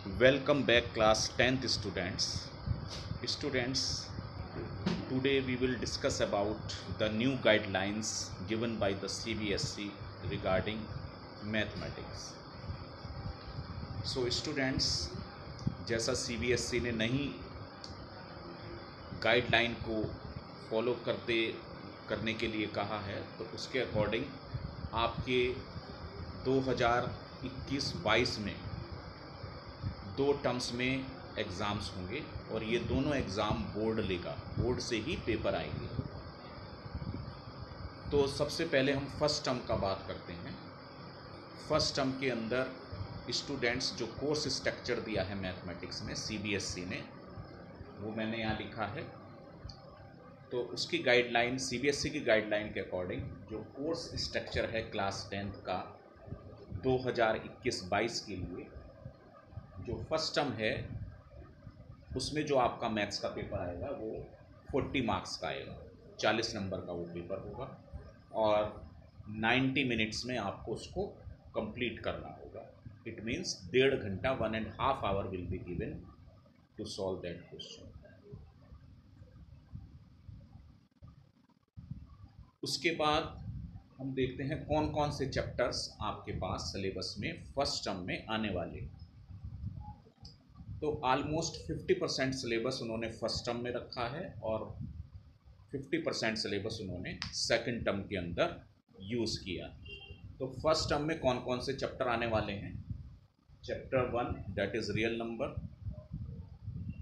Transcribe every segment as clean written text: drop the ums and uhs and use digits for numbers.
Welcome back class 10th students. Students, today we will discuss about the new guidelines given by the CBSE regarding mathematics. So students, जैसा CBSE ने नई guideline को follow करने के लिए कहा है, तो उसके अकॉर्डिंग आपके 2021-22 में दो टर्म्स में एग्ज़ाम्स होंगे और ये दोनों एग्ज़ाम बोर्ड लेगा, बोर्ड से ही पेपर आएंगे। तो सबसे पहले हम फर्स्ट टर्म का बात करते हैं। फर्स्ट टर्म के अंदर स्टूडेंट्स जो कोर्स स्ट्रक्चर दिया है मैथमेटिक्स में CBSE ने, वो मैंने यहाँ लिखा है। तो उसकी गाइडलाइन, CBSE की गाइडलाइन के अकॉर्डिंग जो कोर्स स्ट्रक्चर है क्लास 10th का 2021-22 के लिए, जो फर्स्ट टर्म है उसमें जो आपका मैथ्स का पेपर आएगा वो 40 मार्क्स का आएगा, 40 नंबर का वो पेपर होगा और 90 मिनट्स में आपको उसको कंप्लीट करना होगा। इट मीन्स 1.5 घंटा 1.5 hour will be given to solve that question. उसके बाद हम देखते हैं कौन कौन से चैप्टर्स आपके पास सिलेबस में फर्स्ट टर्म में आने वाले। तो ऑलमोस्ट 50% सिलेबस उन्होंने फर्स्ट टर्म में रखा है और 50% सिलेबस उन्होंने सेकंड टर्म के अंदर यूज़ किया। तो फर्स्ट टर्म में कौन कौन से चैप्टर आने वाले हैं? Chapter 1 that is real number,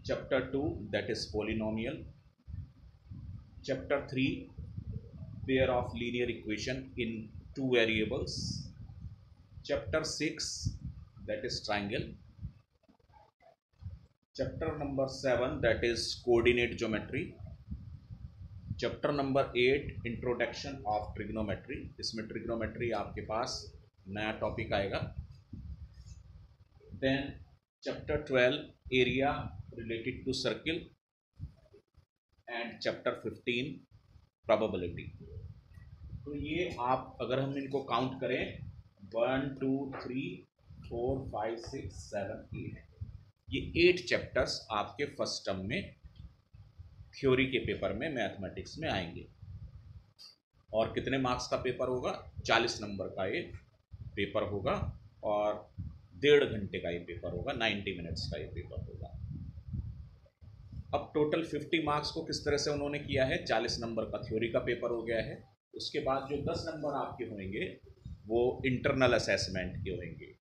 chapter 2 that is polynomial, chapter 3 pair of linear equation in 2 variables, chapter 6 that is triangle, chapter number 7 that is coordinate geometry, chapter number 8 introduction of trigonometry. इसमें trigonometry आपके पास नया topic आएगा। Then chapter 12 area related to circle and chapter 15 probability. तो ये आप अगर हम इनको काउंट करें 1 2 3 4 5 6 7 8, ये 8 चैप्टर्स आपके फर्स्ट टर्म में थ्योरी के पेपर में मैथमेटिक्स में आएंगे। और कितने मार्क्स का पेपर होगा? 40 नंबर का ये पेपर होगा और 1.5 घंटे का ये पेपर होगा, 90 मिनट्स का ये पेपर होगा। अब टोटल 50 मार्क्स को किस तरह से उन्होंने किया है? 40 नंबर का थ्योरी का पेपर हो गया है। उसके बाद जो 10 नंबर आपके होंगे वो इंटरनल असेसमेंट के होंगे।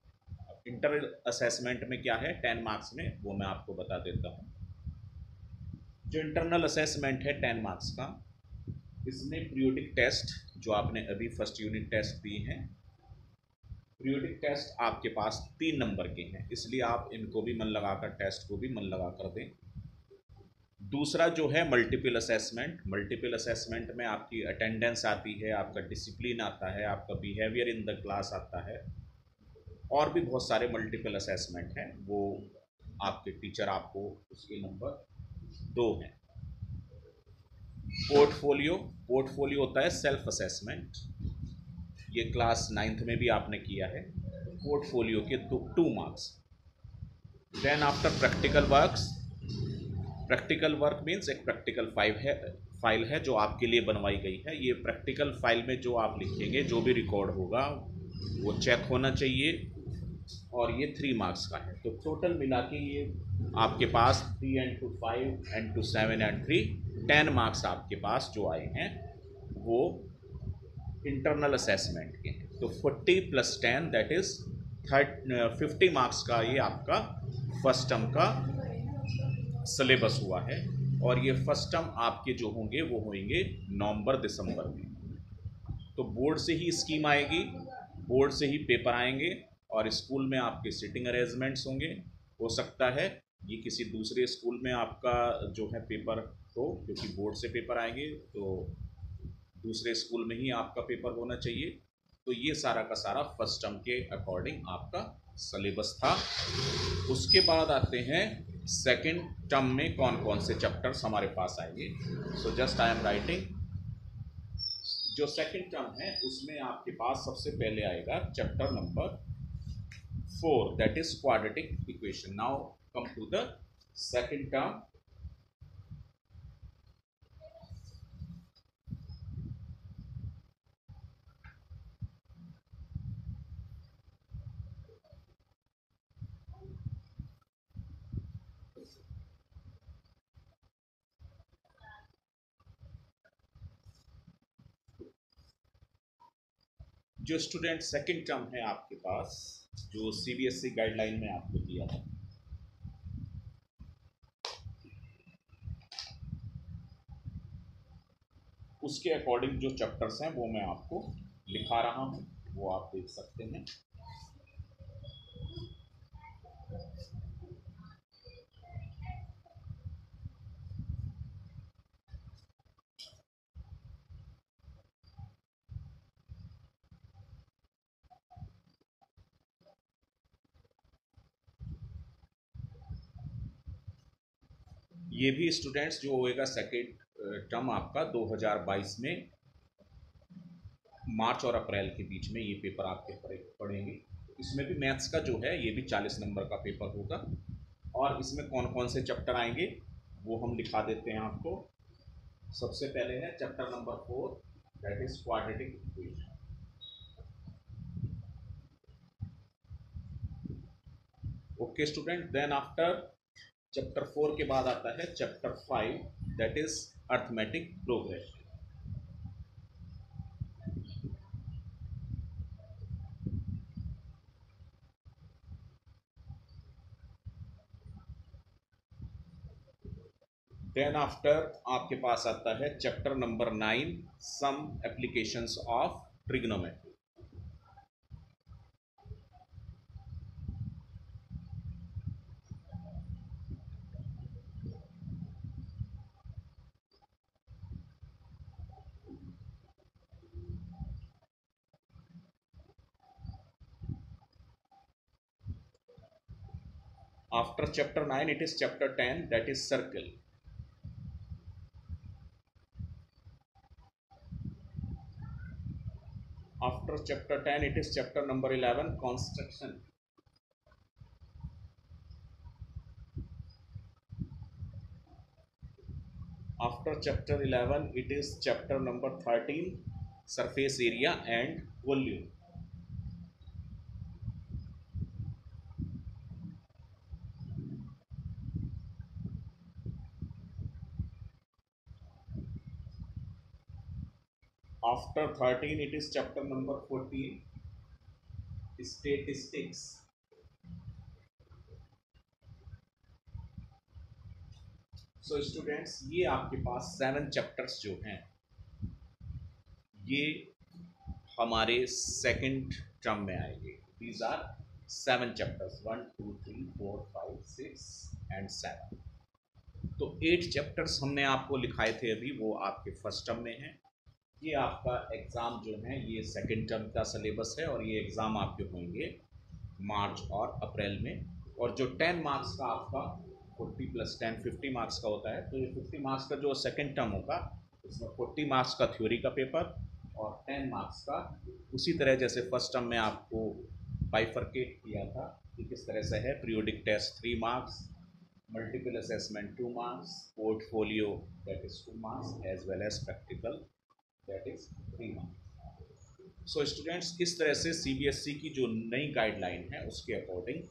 इंटरनल असेसमेंट में क्या है 10 मार्क्स में, वो मैं आपको बता देता हूँ। जो इंटरनल असेसमेंट है 10 मार्क्स का, इसमें पीरियोडिक टेस्ट जो आपने अभी फर्स्ट यूनिट टेस्ट दिए हैं, पीरियोडिक टेस्ट आपके पास 3 नंबर के हैं, इसलिए आप इनको भी मन लगाकर, टेस्ट को भी मन लगा कर दें। दूसरा जो है मल्टीपल असेसमेंट। मल्टीपल असेसमेंट में आपकी अटेंडेंस आती है, आपका डिसिप्लिन आता है, आपका बिहेवियर इन द क्लास आता है और भी बहुत सारे मल्टीपल असेसमेंट हैं। वो आपके टीचर आपको उसके नंबर 2 हैं। पोर्टफोलियो होता है सेल्फ असेसमेंट, ये क्लास 9th में भी आपने किया है। पोर्टफोलियो के 2 marks. Then after practical work means एक प्रैक्टिकल फाइल है जो आपके लिए बनवाई गई है। ये प्रैक्टिकल फाइल में जो आप लिखेंगे, जो भी रिकॉर्ड होगा वो चेक होना चाहिए और ये 3 मार्क्स का है। तो टोटल मिला के ये आपके पास 3 into 5 into 7 and 3 10 मार्क्स आपके पास जो आए हैं वो इंटरनल असेसमेंट के हैं। तो 40 + 10 दैट इज़ 50 मार्क्स का ये आपका फर्स्ट टर्म का सिलेबस हुआ है। और ये फर्स्ट टर्म आपके जो होंगे वो होंगे नवंबर दिसंबर में। तो बोर्ड से ही स्कीम आएगी, बोर्ड से ही पेपर आएंगे और स्कूल में आपके सिटिंग अरेंजमेंट्स होंगे। हो सकता है ये किसी दूसरे स्कूल में आपका जो है पेपर हो, क्योंकि बोर्ड से पेपर आएंगे तो दूसरे स्कूल में ही आपका पेपर होना चाहिए। तो ये सारा का सारा फर्स्ट टर्म के अकॉर्डिंग आपका सिलेबस था। उसके बाद आते हैं सेकंड टर्म में कौन कौन से चैप्टर्स हमारे पास आएंगे। So just I am writing. जो सेकंड टर्म है उसमें आपके पास सबसे पहले आएगा chapter number 4, that is quadratic equation. Now come to the second term. जो स्टूडेंट सेकंड टर्म है आपके पास, जो सीबीएसई गाइडलाइन में आपको दिया था, उसके अकॉर्डिंग जो चैप्टर्स हैं वो मैं आपको लिखा रहा हूं, वो आप देख सकते हैं। ये भी स्टूडेंट्स जो होएगा सेकेंड टर्म आपका 2022 में मार्च और अप्रैल के बीच में ये पेपर आपके पढ़ेंगे। इसमें भी मैथ्स का जो है ये भी 40 नंबर का पेपर होगा, और इसमें कौन कौन से चैप्टर आएंगे वो हम लिखा देते हैं आपको। सबसे पहले है chapter number 4, that is quadratic equation. Okay student, then after chapter 4 के बाद आता है chapter 5, that is arithmetic progression. Then after आपके पास आता है chapter number 9, some applications of trigonometry. After chapter 9, it is chapter 10, that is circle. After chapter 10, it is chapter number 11, construction. After chapter 11, it is chapter number 13, surface area and volume. After 13, it is chapter number 14, statistics. So students, ये आपके पास 7 chapters जो हैं ये हमारे second term में आएंगे। These are 7 chapters, 1 2 3 4 5 6 and 7। तो 8 chapters हमने आपको लिखाए थे अभी, वो आपके फर्स्ट टर्म में हैं। ये आपका एग्ज़ाम जो है ये सेकंड टर्म का सिलेबस है, और ये एग्ज़ाम आपके होंगे मार्च और अप्रैल में। और जो 10 मार्क्स का आपका 40 + 10 50 मार्क्स का होता है, तो ये 50 मार्क्स का जो सेकंड टर्म होगा इसमें 40 मार्क्स का थ्योरी का पेपर और 10 मार्क्स का, उसी तरह जैसे फर्स्ट टर्म में आपको बाइफरकेट किया था कि किस तरह से है। Periodic test 3 marks, multiple assessment 2 marks, portfolio that is 2 marks, as well as practical that is 3 marks. So students, इस तरह से सीबीएसई की जो नई गाइडलाइन है उसके अकॉर्डिंग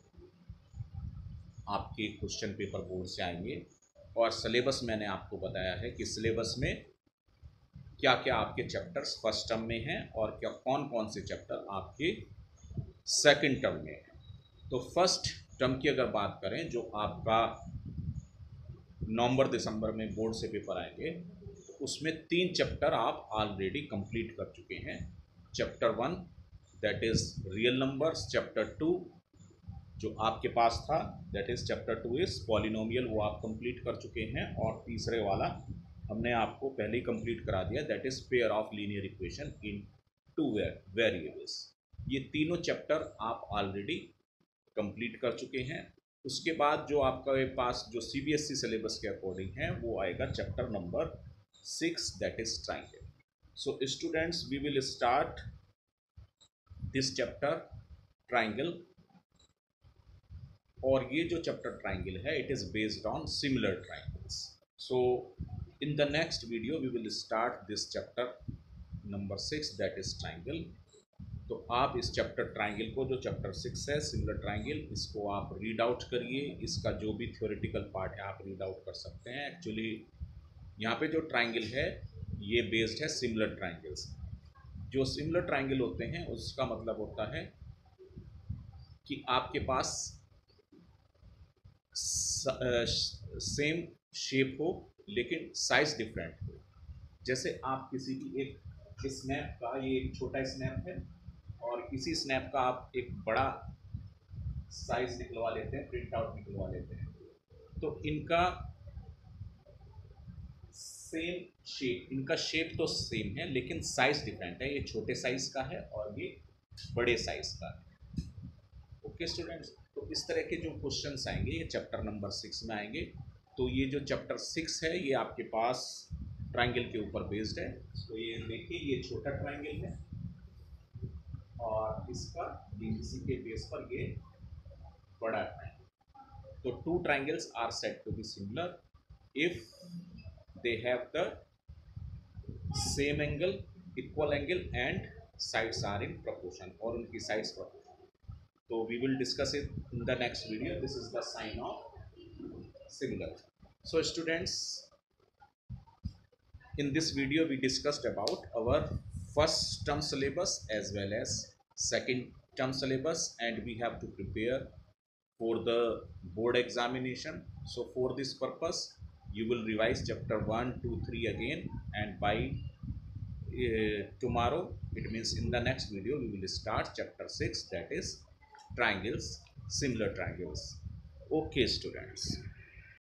आपके क्वेश्चन पेपर बोर्ड से आएंगे। और सिलेबस मैंने आपको बताया है कि सिलेबस में क्या क्या आपके चैप्टर्स फर्स्ट टर्म में हैं और क्या कौन कौन से चैप्टर आपके सेकंड टर्म में हैं। तो फर्स्ट टर्म की अगर बात करें, जो आपका नवंबर दिसंबर में बोर्ड से पेपर आएंगे, तो उसमें 3 चैप्टर आप ऑलरेडी कंप्लीट कर चुके हैं। Chapter 1 that is real numbers, chapter 2 जो आपके पास था that is chapter 2 is polynomial, वो आप कंप्लीट कर चुके हैं। और तीसरे वाला हमने आपको पहले ही कंप्लीट करा दिया, that is pair of linear equation in 2 variables. ये तीनों चैप्टर आप ऑलरेडी कंप्लीट कर चुके हैं। उसके बाद जो आपके पास जो सीबीएसई सिलेबस के अकॉर्डिंग है वो आएगा chapter number 6, that is triangle. So students, we will start this chapter triangle और ये जो चैप्टर ट्राइंगल है it is based on similar triangles. So in the next video we will start this chapter number 6 that is triangle. तो आप इस chapter triangle को, जो chapter 6 है सिमिलर ट्राइंगल, इसको आप रीड आउट करिए. इसका जो भी थ्योरेटिकल पार्ट है आप रीड आउट कर सकते हैं. एक्चुअली यहाँ पे जो ट्राइंगल है ये बेस्ड है सिमिलर ट्राइंगल्स. जो सिमिलर ट्राइंगल होते हैं उसका मतलब होता है कि आपके पास सेम शेप हो लेकिन साइज डिफरेंट हो. जैसे आप किसी की एक स्नैप का, ये एक छोटा स्नैप है और इसी स्नैप का आप एक बड़ा साइज निकलवा लेते हैं, प्रिंट आउट निकलवा लेते हैं, तो इनका सेम शेप, इनका शेप तो सेम है लेकिन साइज डिफरेंट है. ये छोटे साइज का है और ये बड़े साइज का है. ओके स्टूडेंट्स, तो इस तरह के जो क्वेश्चंस आएंगे ये चैप्टर नंबर 6 में आएंगे. तो ये जो चैप्टर 6 है ये आपके पास ट्राइंगल के ऊपर बेस्ड है. तो ये देखिए, ये छोटा ट्राइंगल है और इसका इसी के बेस पर ये बड़ा ट्राइंगल. तो two triangles are said to be similar if they have the same angle, equal angle and sides are in proportion, और उनकी sides proportion. तो we will discuss it in the next video. This is the sign of similar. So students, in this video we discussed about our first term syllabus as well as second term syllabus, and we have to prepare for the board examination. So for this purpose you will revise chapter 1, 2, 3 again, and by tomorrow, it means in the next video, we will start chapter 6, that is triangles, similar triangles. Okay students.